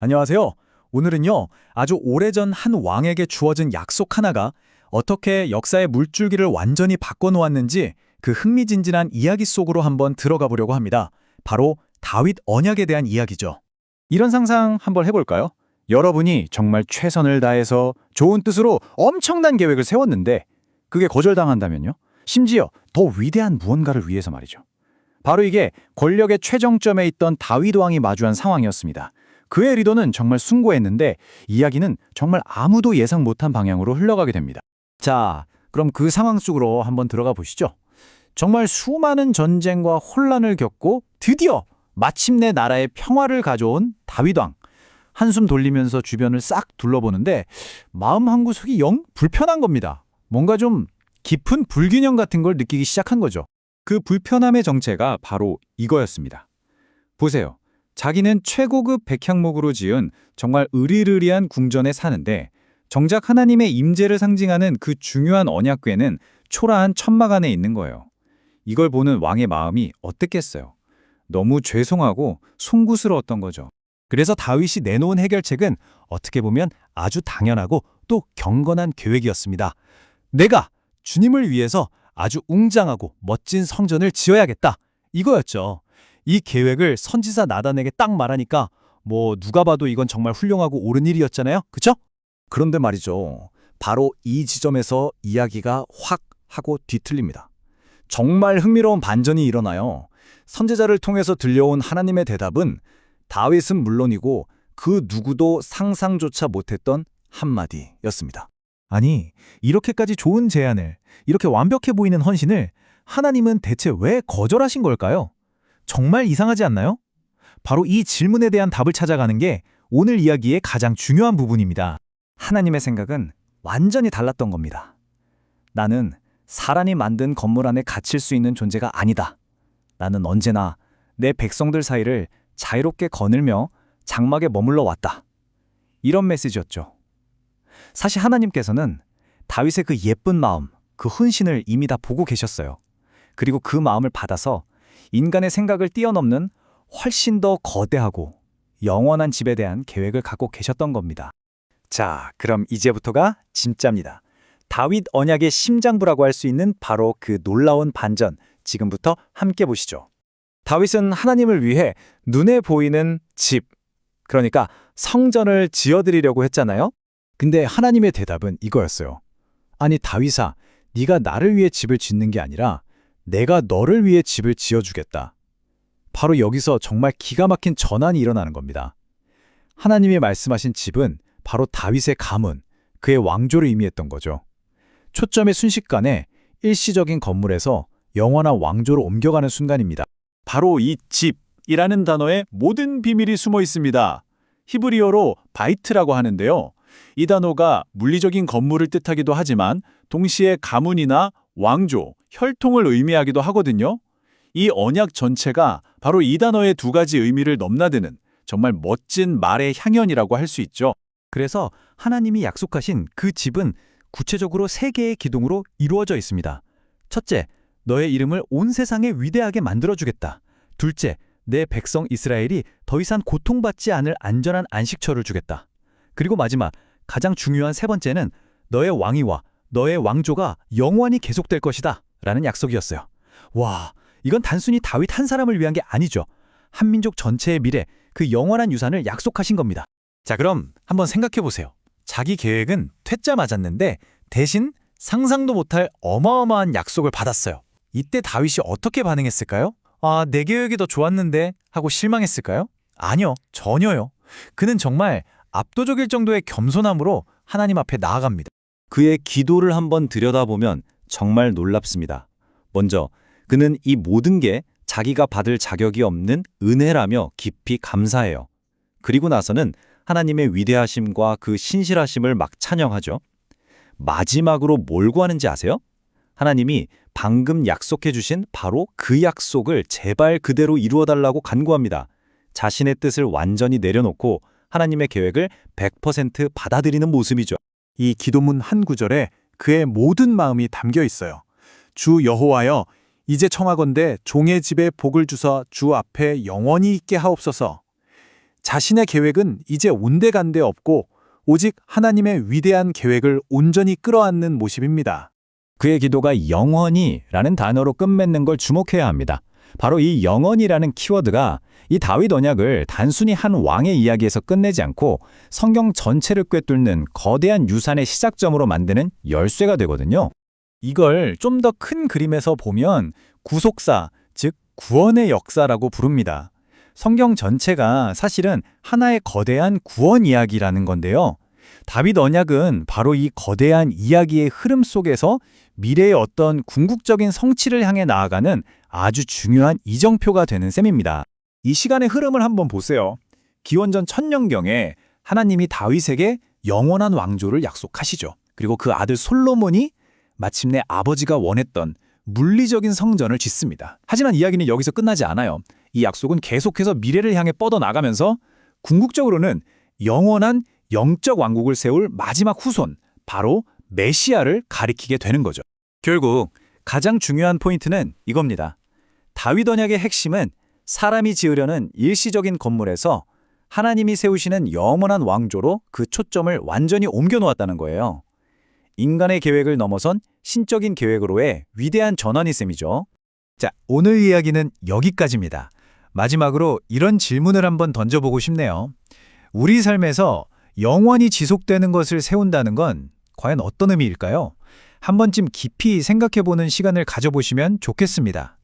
안녕하세요. 오늘은요, 아주 오래전 한 왕에게 주어진 약속 하나가 어떻게 역사의 물줄기를 완전히 바꿔놓았는지 그 흥미진진한 이야기 속으로 한번 들어가 보려고 합니다. 바로 다윗 언약에 대한 이야기죠. 이런 상상 한번 해볼까요? 여러분이 정말 최선을 다해서 좋은 뜻으로 엄청난 계획을 세웠는데 그게 거절당한다면요? 심지어 더 위대한 무언가를 위해서 말이죠. 바로 이게 권력의 최정점에 있던 다윗 왕이 마주한 상황이었습니다. 그의 리더는 정말 숭고했는데 이야기는 정말 아무도 예상 못한 방향으로 흘러가게 됩니다. 자, 그럼 그 상황 속으로 한번 들어가 보시죠. 정말 수많은 전쟁과 혼란을 겪고 드디어 마침내 나라의 평화를 가져온 다윗 왕. 한숨 돌리면서 주변을 싹 둘러보는데 마음 한구석이 영 불편한 겁니다. 뭔가 좀 깊은 불균형 같은 걸 느끼기 시작한 거죠. 그 불편함의 정체가 바로 이거였습니다. 보세요. 자기는 최고급 백향목으로 지은 정말 으리으리한 궁전에 사는데 정작 하나님의 임재를 상징하는 그 중요한 언약궤는 초라한 천막 안에 있는 거예요. 이걸 보는 왕의 마음이 어땠겠어요? 너무 죄송하고 송구스러웠던 거죠. 그래서 다윗이 내놓은 해결책은 어떻게 보면 아주 당연하고 또 경건한 계획이었습니다. 내가 주님을 위해서 아주 웅장하고 멋진 성전을 지어야겠다. 이거였죠. 이 계획을 선지자 나단에게 딱 말하니까 누가 봐도 이건 정말 훌륭하고 옳은 일이었잖아요. 그쵸? 그런데 말이죠. 바로 이 지점에서 이야기가 확 하고 뒤틀립니다. 정말 흥미로운 반전이 일어나요. 선지자를 통해서 들려온 하나님의 대답은 다윗은 물론이고 그 누구도 상상조차 못했던 한마디였습니다. 아니, 이렇게까지 좋은 제안을, 이렇게 완벽해 보이는 헌신을 하나님은 대체 왜 거절하신 걸까요? 정말 이상하지 않나요? 바로 이 질문에 대한 답을 찾아가는 게 오늘 이야기의 가장 중요한 부분입니다. 하나님의 생각은 완전히 달랐던 겁니다. 나는 사람이 만든 건물 안에 갇힐 수 있는 존재가 아니다. 나는 언제나 내 백성들 사이를 자유롭게 거닐며 장막에 머물러 왔다. 이런 메시지였죠. 사실 하나님께서는 다윗의 그 예쁜 마음, 그 헌신을 이미 다 보고 계셨어요. 그리고 그 마음을 받아서 인간의 생각을 뛰어넘는 훨씬 더 거대하고 영원한 집에 대한 계획을 갖고 계셨던 겁니다. 자, 그럼 이제부터가 진짜입니다. 다윗 언약의 심장부라고 할 수 있는 바로 그 놀라운 반전, 지금부터 함께 보시죠. 다윗은 하나님을 위해 눈에 보이는 집, 그러니까 성전을 지어드리려고 했잖아요. 근데 하나님의 대답은 이거였어요. 아니 다윗아, 네가 나를 위해 집을 짓는 게 아니라 내가 너를 위해 집을 지어주겠다. 바로 여기서 정말 기가 막힌 전환이 일어나는 겁니다. 하나님이 말씀하신 집은 바로 다윗의 가문, 그의 왕조를 의미했던 거죠. 초점의 순식간에 일시적인 건물에서 영원한 왕조로 옮겨가는 순간입니다. 바로 이 집이라는 단어에 모든 비밀이 숨어 있습니다. 히브리어로 바이트라고 하는데요. 이 단어가 물리적인 건물을 뜻하기도 하지만 동시에 가문이나 왕조, 혈통을 의미하기도 하거든요. 이 언약 전체가 바로 이 단어의 두 가지 의미를 넘나드는 정말 멋진 말의 향연이라고 할 수 있죠. 그래서 하나님이 약속하신 그 집은 구체적으로 세 개의 기둥으로 이루어져 있습니다. 첫째, 너의 이름을 온 세상에 위대하게 만들어주겠다. 둘째, 내 백성 이스라엘이 더 이상 고통받지 않을 안전한 안식처를 주겠다. 그리고 마지막, 가장 중요한 세 번째는 너의 왕위와 너의 왕조가 영원히 계속될 것이다 라는 약속이었어요. 와, 이건 단순히 다윗 한 사람을 위한 게 아니죠. 한민족 전체의 미래, 그 영원한 유산을 약속하신 겁니다. 자, 그럼 한번 생각해 보세요. 자기 계획은 퇴짜 맞았는데 대신 상상도 못할 어마어마한 약속을 받았어요. 이때 다윗이 어떻게 반응했을까요? 아, 내 계획이 더 좋았는데 하고 실망했을까요? 아니요, 전혀요. 그는 정말 압도적일 정도의 겸손함으로 하나님 앞에 나아갑니다. 그의 기도를 한번 들여다보면 정말 놀랍습니다. 먼저 그는 이 모든 게 자기가 받을 자격이 없는 은혜라며 깊이 감사해요. 그리고 나서는 하나님의 위대하심과 그 신실하심을 막 찬양하죠. 마지막으로 뭘 구하는지 아세요? 하나님이 방금 약속해 주신 바로 그 약속을 제발 그대로 이루어달라고 간구합니다. 자신의 뜻을 완전히 내려놓고 하나님의 계획을 100% 받아들이는 모습이죠. 이 기도문 한 구절에 그의 모든 마음이 담겨 있어요. 주 여호와여, 이제 청하건대 종의 집에 복을 주사 주 앞에 영원히 있게 하옵소서. 자신의 계획은 이제 온데간데 없고 오직 하나님의 위대한 계획을 온전히 끌어안는 모습입니다. 그의 기도가 영원히라는 단어로 끝맺는 걸 주목해야 합니다. 바로 이 영원이라는 키워드가 이 다윗 언약을 단순히 한 왕의 이야기에서 끝내지 않고 성경 전체를 꿰뚫는 거대한 유산의 시작점으로 만드는 열쇠가 되거든요. 이걸 좀 더 큰 그림에서 보면 구속사, 즉 구원의 역사라고 부릅니다. 성경 전체가 사실은 하나의 거대한 구원 이야기라는 건데요. 다윗 언약은 바로 이 거대한 이야기의 흐름 속에서 미래의 어떤 궁극적인 성취를 향해 나아가는 아주 중요한 이정표가 되는 셈입니다. 이 시간의 흐름을 한번 보세요. 기원전 1000년경에 하나님이 다윗에게 영원한 왕조를 약속하시죠. 그리고 그 아들 솔로몬이 마침내 아버지가 원했던 물리적인 성전을 짓습니다. 하지만 이야기는 여기서 끝나지 않아요. 이 약속은 계속해서 미래를 향해 뻗어나가면서 궁극적으로는 영원한 영적 왕국을 세울 마지막 후손, 바로 메시아를 가리키게 되는 거죠. 결국 가장 중요한 포인트는 이겁니다. 다윗 언약의 핵심은 사람이 지으려는 일시적인 건물에서 하나님이 세우시는 영원한 왕조로 그 초점을 완전히 옮겨놓았다는 거예요. 인간의 계획을 넘어선 신적인 계획으로의 위대한 전환이 셈이죠. 자, 오늘 이야기는 여기까지입니다. 마지막으로 이런 질문을 한번 던져보고 싶네요. 우리 삶에서 영원히 지속되는 것을 세운다는 건 과연 어떤 의미일까요? 한 번쯤 깊이 생각해보는 시간을 가져보시면 좋겠습니다.